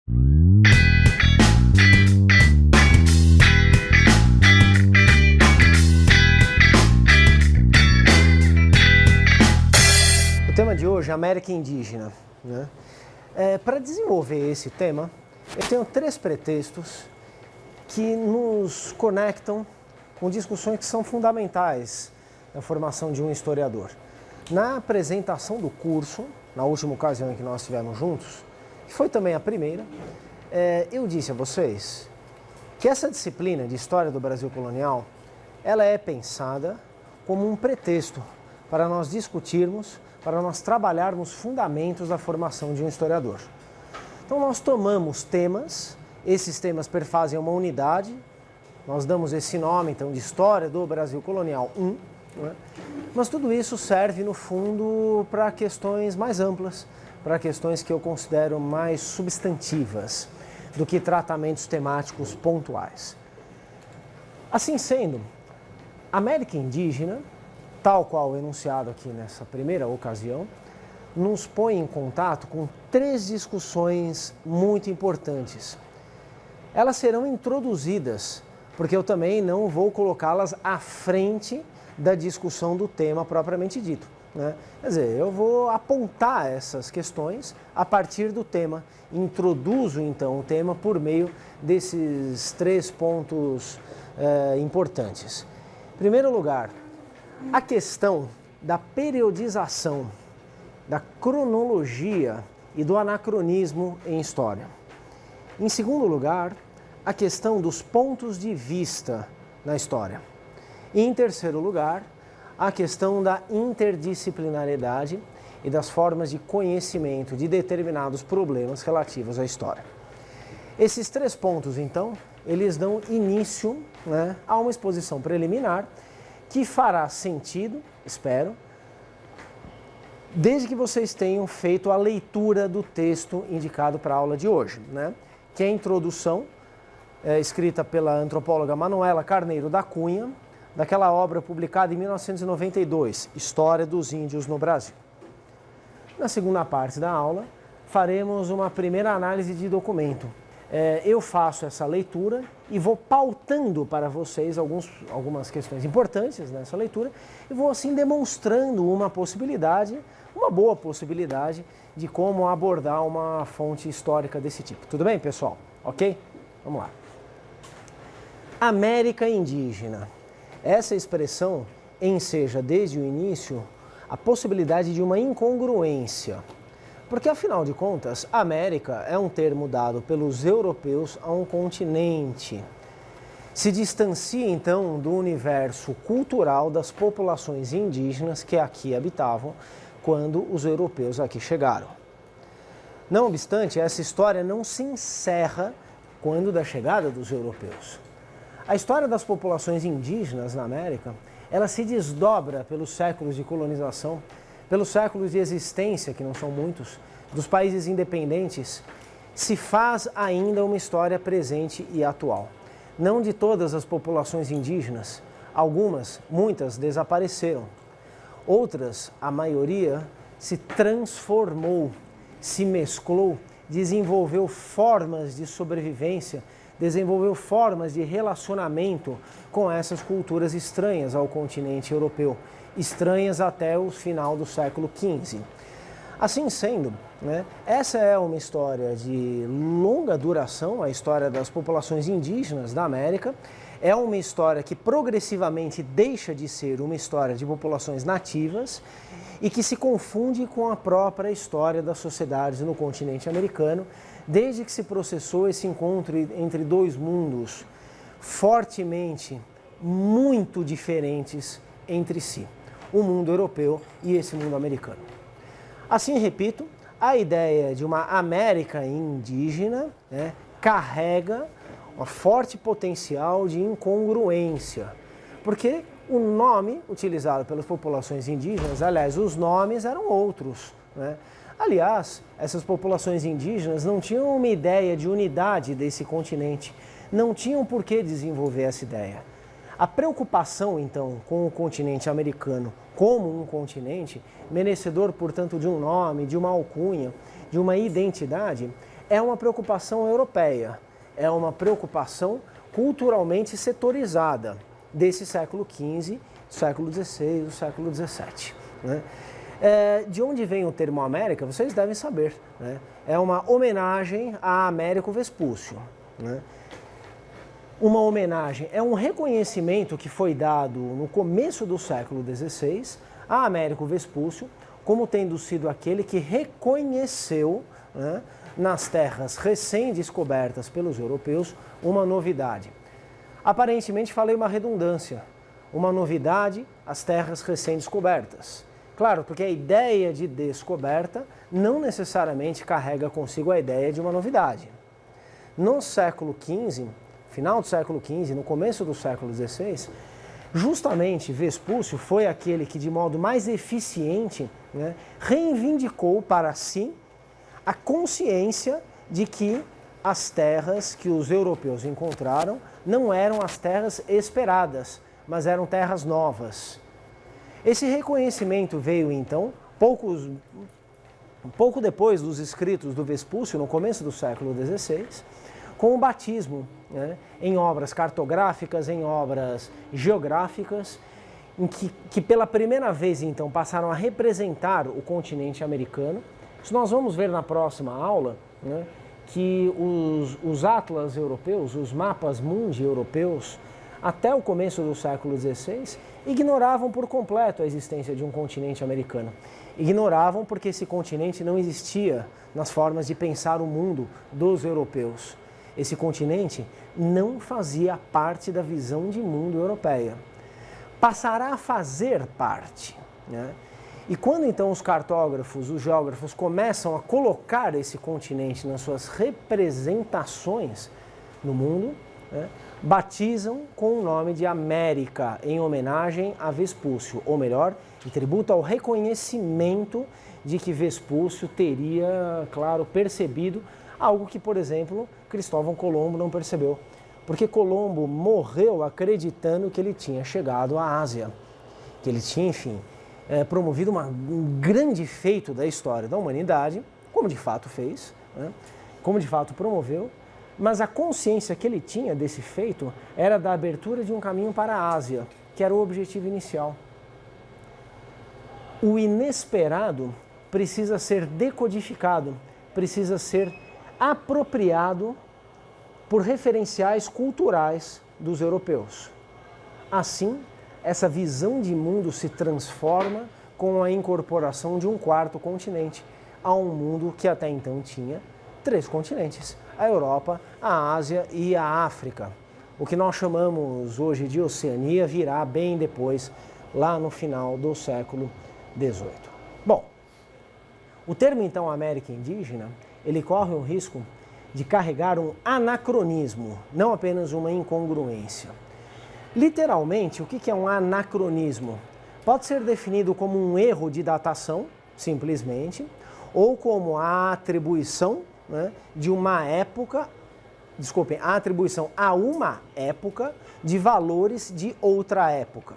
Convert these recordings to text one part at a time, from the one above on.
O tema de hoje é América Indígena, né? Para desenvolver esse tema, eu tenho 3 pretextos que nos conectam com discussões que são fundamentais na formação de um historiador. Na apresentação do curso, na última ocasião em que nós estivemos juntos, que foi também a primeira, eu disse a vocês que essa disciplina de História do Brasil Colonial, ela é pensada como um pretexto para nós discutirmos, para nós trabalharmos fundamentos da formação de um historiador. Então nós tomamos temas, esses temas perfazem uma unidade, nós damos esse nome então de História do Brasil Colonial 1, né? Mas tudo isso serve no fundo para questões mais amplas, para questões que eu considero mais substantivas do que tratamentos temáticos pontuais. Assim sendo, América Indígena, tal qual enunciado aqui nessa primeira ocasião, nos põe em contato com 3 discussões muito importantes. Elas serão introduzidas, porque eu também não vou colocá-las à frente da discussão do tema propriamente dito, né? Quer dizer, eu vou apontar essas questões a partir do tema, introduzo então o tema por meio desses 3 pontos importantes. Em primeiro lugar, a questão da periodização, da cronologia e do anacronismo em história. Em segundo lugar, a questão dos pontos de vista na história. E em terceiro lugar, a questão da interdisciplinariedade e das formas de conhecimento de determinados problemas relativos à história. Esses 3 pontos, então, eles dão início, né, a uma exposição preliminar que fará sentido, espero, desde que vocês tenham feito a leitura do texto indicado para a aula de hoje, né, que é a introdução, escrita pela antropóloga Manuela Carneiro da Cunha, daquela obra publicada em 1992, História dos Índios no Brasil. Na segunda parte da aula, faremos uma primeira análise de documento. Eu faço essa leitura e vou pautando para vocês algumas questões importantes nessa leitura e vou assim demonstrando uma possibilidade, uma boa possibilidade de como abordar uma fonte histórica desse tipo. Tudo bem, pessoal? Ok? Vamos lá. América Indígena. Essa expressão enseja desde o início a possibilidade de uma incongruência, porque afinal de contas, América é um termo dado pelos europeus a um continente. Se distancia então do universo cultural das populações indígenas que aqui habitavam quando os europeus aqui chegaram. Não obstante, essa história não se encerra quando da chegada dos europeus. A história das populações indígenas na América, ela se desdobra pelos séculos de colonização, pelos séculos de existência, que não são muitos, dos países independentes, se faz ainda uma história presente e atual. Não de todas as populações indígenas, muitas desapareceram. Outras, a maioria, se transformou, se mesclou, desenvolveu formas de sobrevivência, desenvolveu formas de relacionamento com essas culturas estranhas ao continente europeu, estranhas até o final do século XV. Assim sendo, né, essa é uma história de longa duração, a história das populações indígenas da América, é uma história que progressivamente deixa de ser uma história de populações nativas e que se confunde com a própria história das sociedades no continente americano, desde que se processou esse encontro entre 2 mundos fortemente, muito diferentes entre si, o mundo europeu e esse mundo americano. Assim, repito, a ideia de uma América indígena, né, carrega um forte potencial de incongruência, porque o nome utilizado pelas populações indígenas, aliás, os nomes eram outros, né? Aliás, essas populações indígenas não tinham uma ideia de unidade desse continente, não tinham por que desenvolver essa ideia. A preocupação, então, com o continente americano como um continente, merecedor, portanto, de um nome, de uma alcunha, de uma identidade, é uma preocupação europeia, é uma preocupação culturalmente setorizada desse século XV, século XVI, do século XVII. Né? De onde vem o termo América, vocês devem saber. Né? É uma homenagem a Américo Vespúcio. Né? Uma homenagem, é um reconhecimento que foi dado no começo do século XVI a Américo Vespúcio como tendo sido aquele que reconheceu, né, nas terras recém-descobertas pelos europeus uma novidade. Aparentemente falei uma redundância, uma novidade, as terras recém-descobertas. Claro, porque a ideia de descoberta não necessariamente carrega consigo a ideia de uma novidade. No século XV, final do século XV, no começo do século XVI, justamente Vespúcio foi aquele que, de modo mais eficiente, né, reivindicou para si a consciência de que as terras que os europeus encontraram não eram as terras esperadas, mas eram terras novas. Esse reconhecimento veio, então, pouco depois dos escritos do Vespúcio, no começo do século XVI, com o batismo, né, em obras cartográficas, em obras geográficas, em que pela primeira vez, então, passaram a representar o continente americano. Isso nós vamos ver na próxima aula, né, que os atlas europeus, os mapas mundi europeus, até o começo do século XVI, ignoravam por completo a existência de um continente americano. Ignoravam porque esse continente não existia nas formas de pensar o mundo dos europeus. Esse continente não fazia parte da visão de mundo europeia. Passará a fazer parte, né? E quando então os cartógrafos, os geógrafos começam a colocar esse continente nas suas representações no mundo, né, batizam com o nome de América, em homenagem a Vespúcio, ou melhor, em tributo ao reconhecimento de que Vespúcio teria, claro, percebido algo que, por exemplo, Cristóvão Colombo não percebeu. Porque Colombo morreu acreditando que ele tinha chegado à Ásia, que ele tinha, enfim, promovido um grande feito da história da humanidade, como de fato fez, né? Como de fato promoveu, mas a consciência que ele tinha desse feito era da abertura de um caminho para a Ásia, que era o objetivo inicial. O inesperado precisa ser decodificado, precisa ser apropriado por referenciais culturais dos europeus. Assim, essa visão de mundo se transforma com a incorporação de um quarto continente a um mundo que até então tinha 3 continentes: a Europa, a Ásia e a África. O que nós chamamos hoje de Oceania virá bem depois, lá no final do século XVIII. Bom, o termo então América Indígena, ele corre o risco de carregar um anacronismo, não apenas uma incongruência. Literalmente, o que é um anacronismo? Pode ser definido como um erro de datação, simplesmente, ou como a atribuição, né, de uma época, a atribuição a uma época de valores de outra época.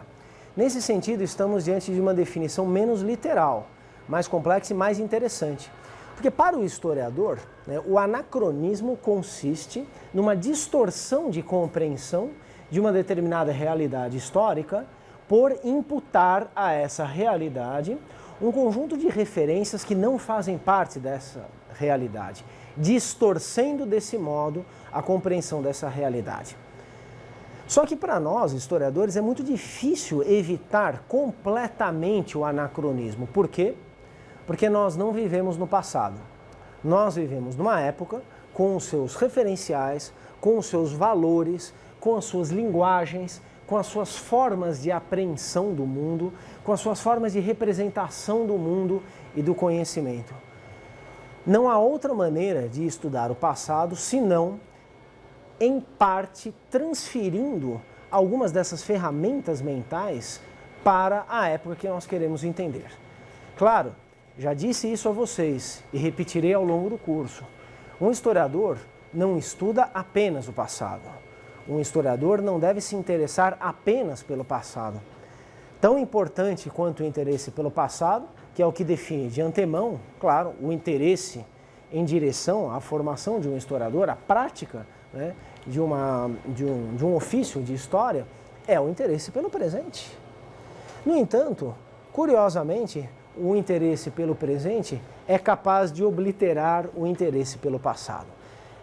Nesse sentido, estamos diante de uma definição menos literal, mais complexa e mais interessante. Porque para o historiador, né, o anacronismo consiste numa distorção de compreensão de uma determinada realidade histórica por imputar a essa realidade um conjunto de referências que não fazem parte dessa realidade, distorcendo desse modo a compreensão dessa realidade. Só que para nós, historiadores, é muito difícil evitar completamente o anacronismo. Por quê? Porque nós não vivemos no passado. Nós vivemos numa época com os seus referenciais, com os seus valores, com as suas linguagens, com as suas formas de apreensão do mundo, com as suas formas de representação do mundo e do conhecimento. Não há outra maneira de estudar o passado senão, em parte, transferindo algumas dessas ferramentas mentais para a época que nós queremos entender. Claro, já disse isso a vocês e repetirei ao longo do curso. Um historiador não estuda apenas o passado. Um historiador não deve se interessar apenas pelo passado. Tão importante quanto o interesse pelo passado, que é o que define de antemão, claro, o interesse em direção à formação de um historiador, a prática, né, de um ofício de história, é o interesse pelo presente. No entanto, curiosamente, o interesse pelo presente é capaz de obliterar o interesse pelo passado.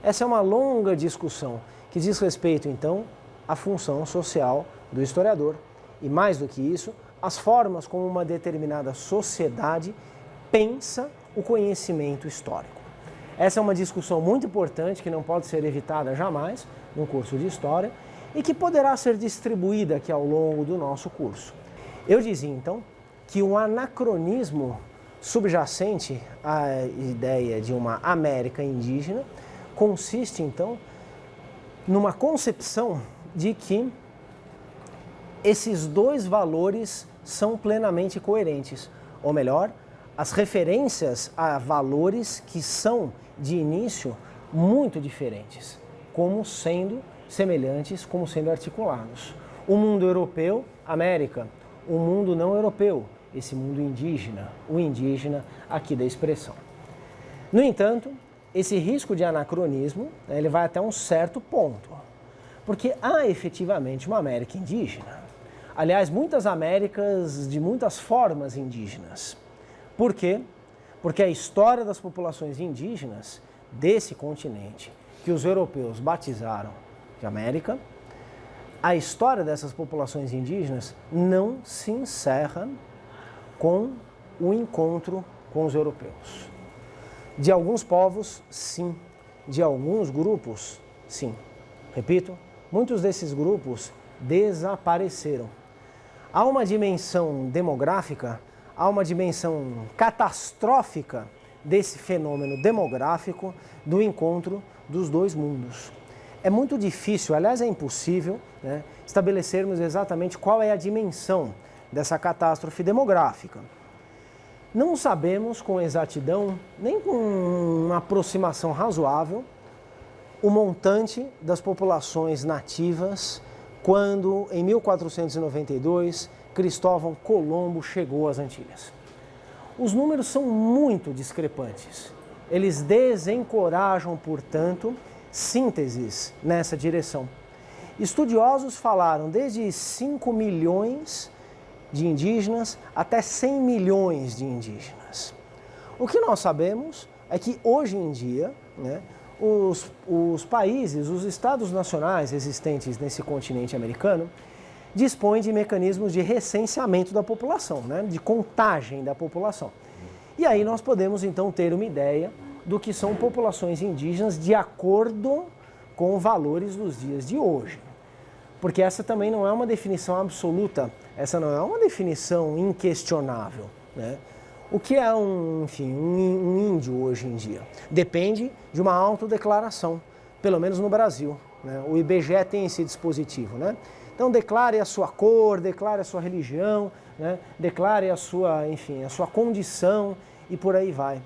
Essa é uma longa discussão que diz respeito, então, à função social do historiador e, mais do que isso, as formas como uma determinada sociedade pensa o conhecimento histórico. Essa é uma discussão muito importante que não pode ser evitada jamais no curso de História e que poderá ser distribuída aqui ao longo do nosso curso. Eu dizia, então, que um anacronismo subjacente à ideia de uma América indígena consiste, então, numa concepção de que esses dois valores são plenamente coerentes, ou melhor, as referências a valores que são, de início, muito diferentes, como sendo semelhantes, como sendo articulados. O mundo europeu, América, o mundo não europeu, esse mundo indígena, o indígena aqui da expressão. No entanto, esse risco de anacronismo, ele vai até um certo ponto, porque há efetivamente uma América indígena. Aliás, muitas Américas de muitas formas indígenas. Por quê? Porque a história das populações indígenas desse continente, que os europeus batizaram de América, a história dessas populações indígenas não se encerra com o encontro com os europeus. De alguns povos, sim. De alguns grupos, sim. Repito, muitos desses grupos desapareceram. Há uma dimensão demográfica, há uma dimensão catastrófica desse fenômeno demográfico do encontro dos dois mundos. É muito difícil, aliás é impossível, né, estabelecermos exatamente qual é a dimensão dessa catástrofe demográfica. Não sabemos com exatidão, nem com uma aproximação razoável, o montante das populações nativas quando, em 1492, Cristóvão Colombo chegou às Antilhas. Os números são muito discrepantes. Eles desencorajam, portanto, sínteses nessa direção. Estudiosos falaram desde 5 milhões de indígenas até 100 milhões de indígenas. O que nós sabemos é que hoje em dia, né, os países, os estados nacionais existentes nesse continente americano dispõem de mecanismos de recenseamento da população, né, de contagem da população. E aí nós podemos então ter uma ideia do que são populações indígenas de acordo com valores dos dias de hoje. Porque essa também não é uma definição absoluta, essa não é uma definição inquestionável, né? O que é um índio hoje em dia? Depende de uma autodeclaração, pelo menos no Brasil, né? O IBGE tem esse dispositivo, né? Então declare a sua cor, declare a sua religião, né? Declare a sua condição e por aí vai.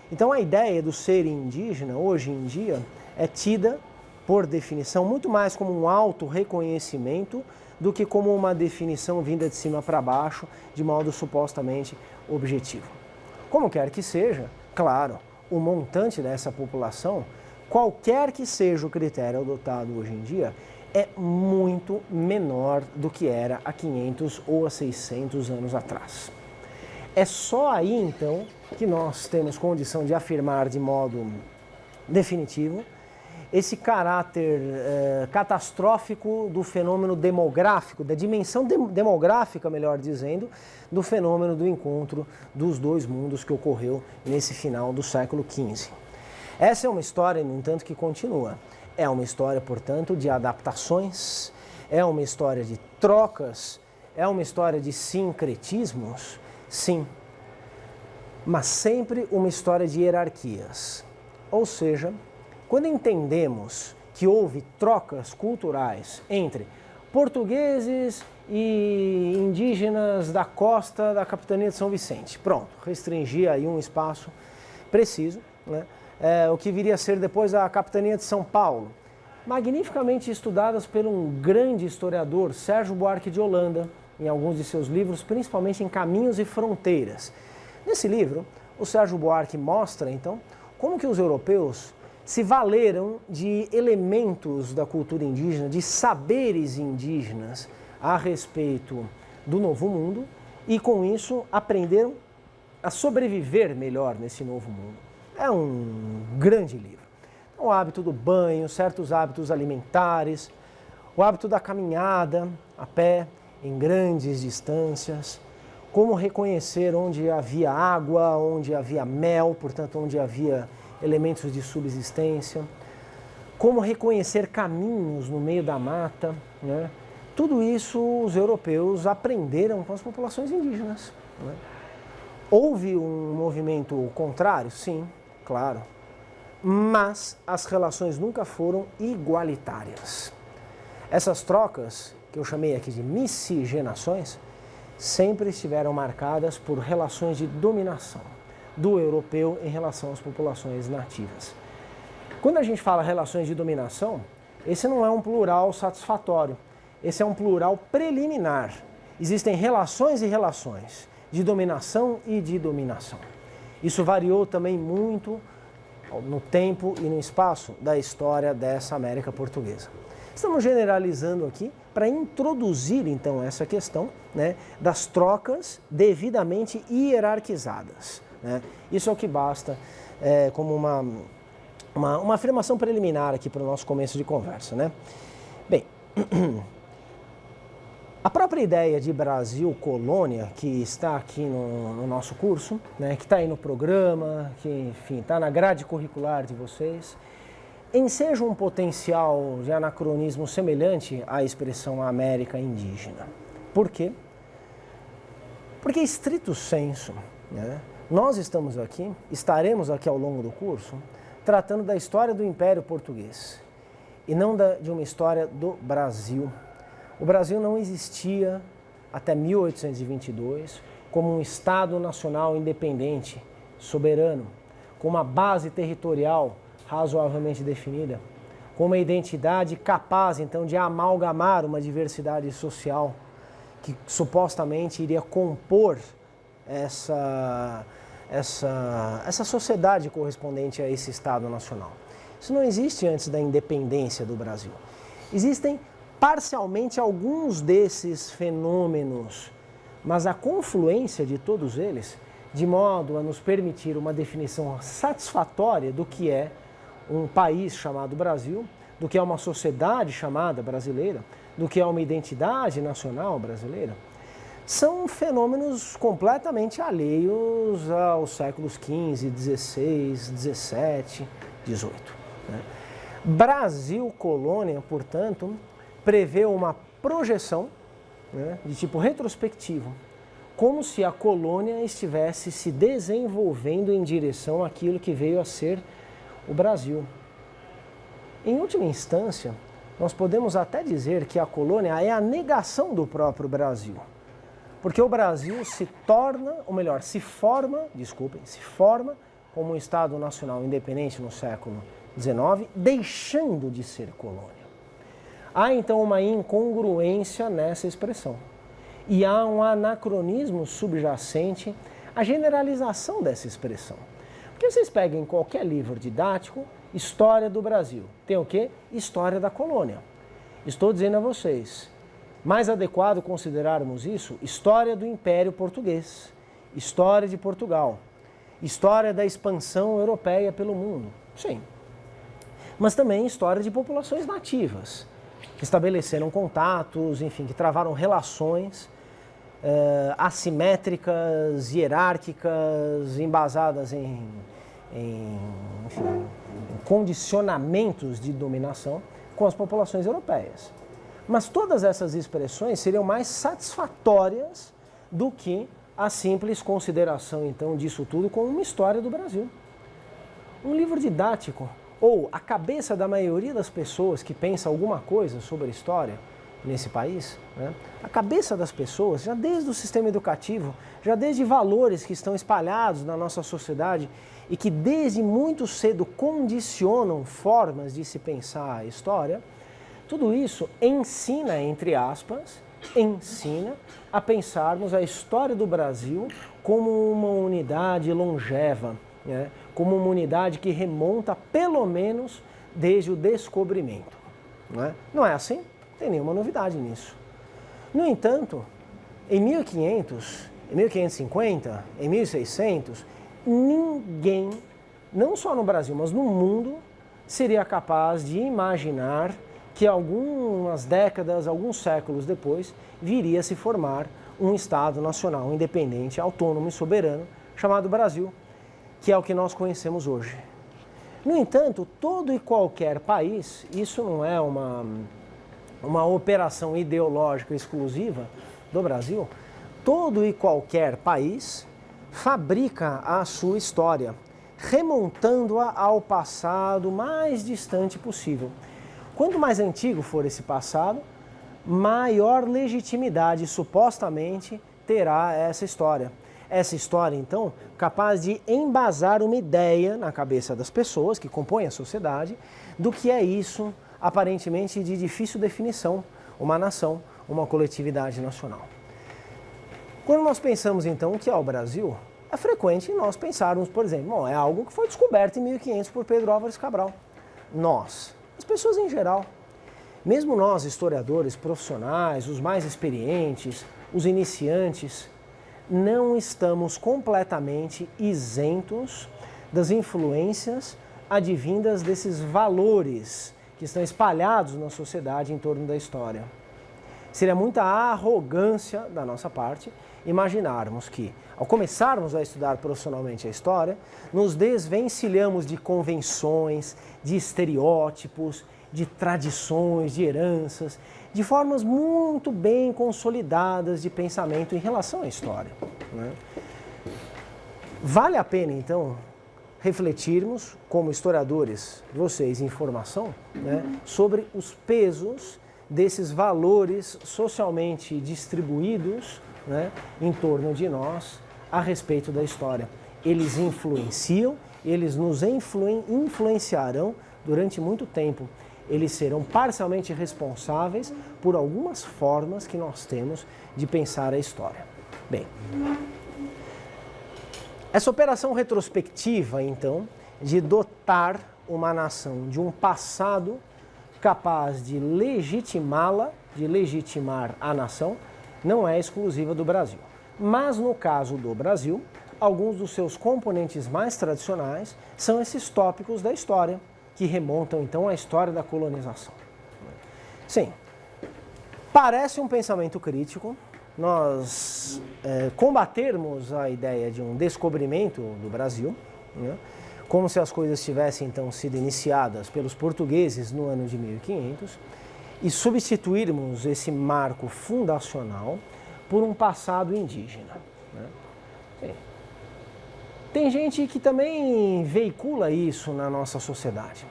Então a ideia do ser indígena hoje em dia é tida, por definição, muito mais como um auto-reconhecimento do que como uma definição vinda de cima para baixo, de modo supostamente objetivo. Como quer que seja, claro, o montante dessa população, qualquer que seja o critério adotado hoje em dia, é muito menor do que era há 500 ou há 600 anos atrás. É só aí, então, que nós temos condição de afirmar de modo definitivo esse caráter catastrófico do fenômeno demográfico, da dimensão demográfica, melhor dizendo, do fenômeno do encontro dos dois mundos que ocorreu nesse final do século XV. Essa é uma história, no entanto, que continua. É uma história, portanto, de adaptações, é uma história de trocas, é uma história de sincretismos, sim, mas sempre uma história de hierarquias. Ou seja, quando entendemos que houve trocas culturais entre portugueses e indígenas da costa da capitania de São Vicente, pronto, restringir aí um espaço preciso, né? O que viria a ser depois a capitania de São Paulo, magnificamente estudadas por um grande historiador, Sérgio Buarque de Holanda, em alguns de seus livros, principalmente em Caminhos e Fronteiras. Nesse livro, o Sérgio Buarque mostra, então, como que os europeus se valeram de elementos da cultura indígena, de saberes indígenas a respeito do Novo Mundo e, com isso, aprenderam a sobreviver melhor nesse novo mundo. É um grande livro. O hábito do banho, certos hábitos alimentares, o hábito da caminhada a pé em grandes distâncias, como reconhecer onde havia água, onde havia mel, portanto, onde havia elementos de subsistência, como reconhecer caminhos no meio da mata, né? Tudo isso os europeus aprenderam com as populações indígenas, né? Houve um movimento contrário? Sim, claro. Mas as relações nunca foram igualitárias. Essas trocas, que eu chamei aqui de miscigenações, sempre estiveram marcadas por relações de dominação do europeu em relação às populações nativas. Quando a gente fala relações de dominação, esse não é um plural satisfatório, esse é um plural preliminar. Existem relações e relações de dominação e de dominação. Isso variou também muito no tempo e no espaço da história dessa América portuguesa. Estamos generalizando aqui para introduzir então essa questão, né, das trocas devidamente hierarquizadas, né? Isso é o que basta como uma afirmação preliminar aqui para o nosso começo de conversa, né? Bem, a própria ideia de Brasil colônia, que está aqui no nosso curso, né, que está aí no programa, que, enfim, está na grade curricular de vocês, enseja um potencial de anacronismo semelhante à expressão América indígena. Por quê? Porque, estrito sensu, né, nós estaremos aqui ao longo do curso, tratando da história do Império Português e não de uma história do Brasil. O Brasil não existia até 1822 como um Estado nacional independente, soberano, com uma base territorial razoavelmente definida, com uma identidade capaz, então, de amalgamar uma diversidade social que supostamente iria compor essa sociedade correspondente a esse Estado nacional. Isso não existe antes da independência do Brasil. Existem parcialmente alguns desses fenômenos, mas a confluência de todos eles, de modo a nos permitir uma definição satisfatória do que é um país chamado Brasil, do que é uma sociedade chamada brasileira, do que é uma identidade nacional brasileira, são fenômenos completamente alheios aos séculos XV, XVI, XVII, XVIII. Né? Brasil colônia, portanto, prevê uma projeção, né, de tipo retrospectivo, como se a colônia estivesse se desenvolvendo em direção àquilo que veio a ser o Brasil. Em última instância, nós podemos até dizer que a colônia é a negação do próprio Brasil. Porque o Brasil se forma como um Estado nacional independente no século XIX, deixando de ser colônia. Há então uma incongruência nessa expressão. E há um anacronismo subjacente à generalização dessa expressão. Porque vocês pegam em qualquer livro didático, História do Brasil. Tem o quê? História da colônia. Estou dizendo a vocês, mais adequado considerarmos isso, História do Império Português, História de Portugal, História da expansão europeia pelo mundo. Sim. Mas também História de populações nativas, que estabeleceram contatos, enfim, que travaram relações assimétricas, hierárquicas, embasadas em condicionamentos de dominação com as populações europeias. Mas todas essas expressões seriam mais satisfatórias do que a simples consideração, então, disso tudo como uma história do Brasil. Um livro didático, ou a cabeça da maioria das pessoas que pensa alguma coisa sobre a história nesse país, né? A cabeça das pessoas, já desde o sistema educativo, já desde valores que estão espalhados na nossa sociedade e que desde muito cedo condicionam formas de se pensar a história, tudo isso ensina, entre aspas, a pensarmos a história do Brasil como uma unidade longeva, né? como uma unidade que remonta pelo menos desde o descobrimento. Não é assim? Não tem nenhuma novidade nisso. No entanto, em 1500, em 1550, em 1600, ninguém, não só no Brasil, mas no mundo, seria capaz de imaginar que algumas décadas, alguns séculos depois, viria a se formar um Estado nacional independente, autônomo e soberano, chamado Brasil, que é o que nós conhecemos hoje. No entanto, todo e qualquer país, isso não é uma operação ideológica exclusiva do Brasil, todo e qualquer país fabrica a sua história, remontando-a ao passado mais distante possível. Quanto mais antigo for esse passado, maior legitimidade supostamente terá essa história. Essa história, então, capaz de embasar uma ideia na cabeça das pessoas que compõem a sociedade do que é isso, aparentemente de difícil definição, uma nação, uma coletividade nacional. Quando nós pensamos, então, o que é o Brasil, é frequente nós pensarmos, por exemplo, é algo que foi descoberto em 1500 por Pedro Álvares Cabral. Nós, as pessoas em geral, mesmo nós, historiadores profissionais, os mais experientes, os iniciantes, não estamos completamente isentos das influências advindas desses valores que estão espalhados na sociedade em torno da história. Seria muita arrogância da nossa parte imaginarmos que, ao começarmos a estudar profissionalmente a história, nos desvencilhamos de convenções, de estereótipos, de tradições, de heranças, de formas muito bem consolidadas de pensamento em relação à história. Vale a pena, então, refletirmos, como historiadores, vocês em formação, sobre os pesos desses valores socialmente distribuídos em torno de nós a respeito da história. Eles influenciam, eles nos influenciarão durante muito tempo. Eles serão parcialmente responsáveis por algumas formas que nós temos de pensar a história. Bem, essa operação retrospectiva, então, de dotar uma nação de um passado capaz de legitimá-la, de legitimar a nação, não é exclusiva do Brasil. Mas no caso do Brasil, alguns dos seus componentes mais tradicionais são esses tópicos da história, que remontam então à história da colonização. Sim, parece um pensamento crítico nós combatermos a ideia de um descobrimento do Brasil, como se as coisas tivessem então sido iniciadas pelos portugueses no ano de 1500 e substituirmos esse marco fundacional por um passado indígena. Sim. Tem gente que também veicula isso na nossa sociedade.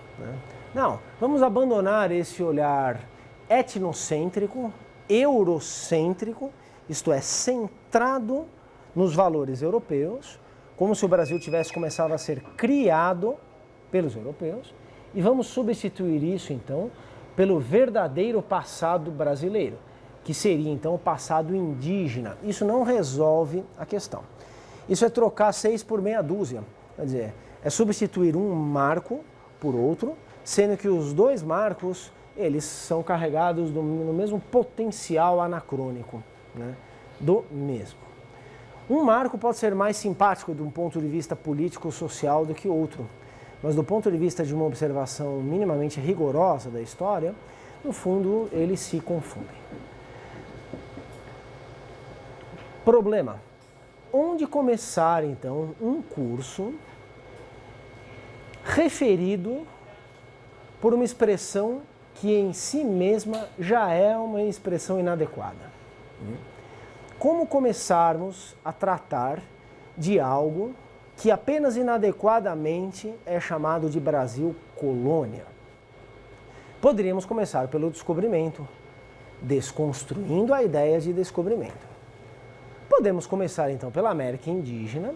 Não, vamos abandonar esse olhar etnocêntrico, eurocêntrico, isto é, centrado nos valores europeus, como se o Brasil tivesse começado a ser criado pelos europeus, e vamos substituir isso, então, pelo verdadeiro passado brasileiro, que seria, então, o passado indígena. Isso não resolve a questão. Isso é trocar 6 por meia dúzia, quer dizer, é substituir um marco por outro, sendo que os dois marcos, eles são carregados no mesmo potencial anacrônico, do mesmo. Um marco pode ser mais simpático de um ponto de vista político-social do que outro, mas do ponto de vista de uma observação minimamente rigorosa da história, no fundo, eles se confundem. Problema. Onde começar, então, um curso referido por uma expressão que em si mesma já é uma expressão inadequada? Como começarmos a tratar de algo que apenas inadequadamente é chamado de Brasil colônia? Poderíamos começar pelo descobrimento, desconstruindo a ideia de descobrimento. Podemos começar, então, pela América indígena,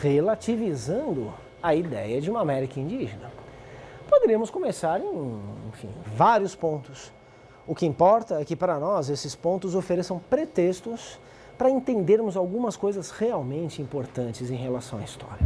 relativizando a ideia de uma América indígena. Poderíamos começar em, vários pontos. O que importa é que, para nós, esses pontos ofereçam pretextos para entendermos algumas coisas realmente importantes em relação à história.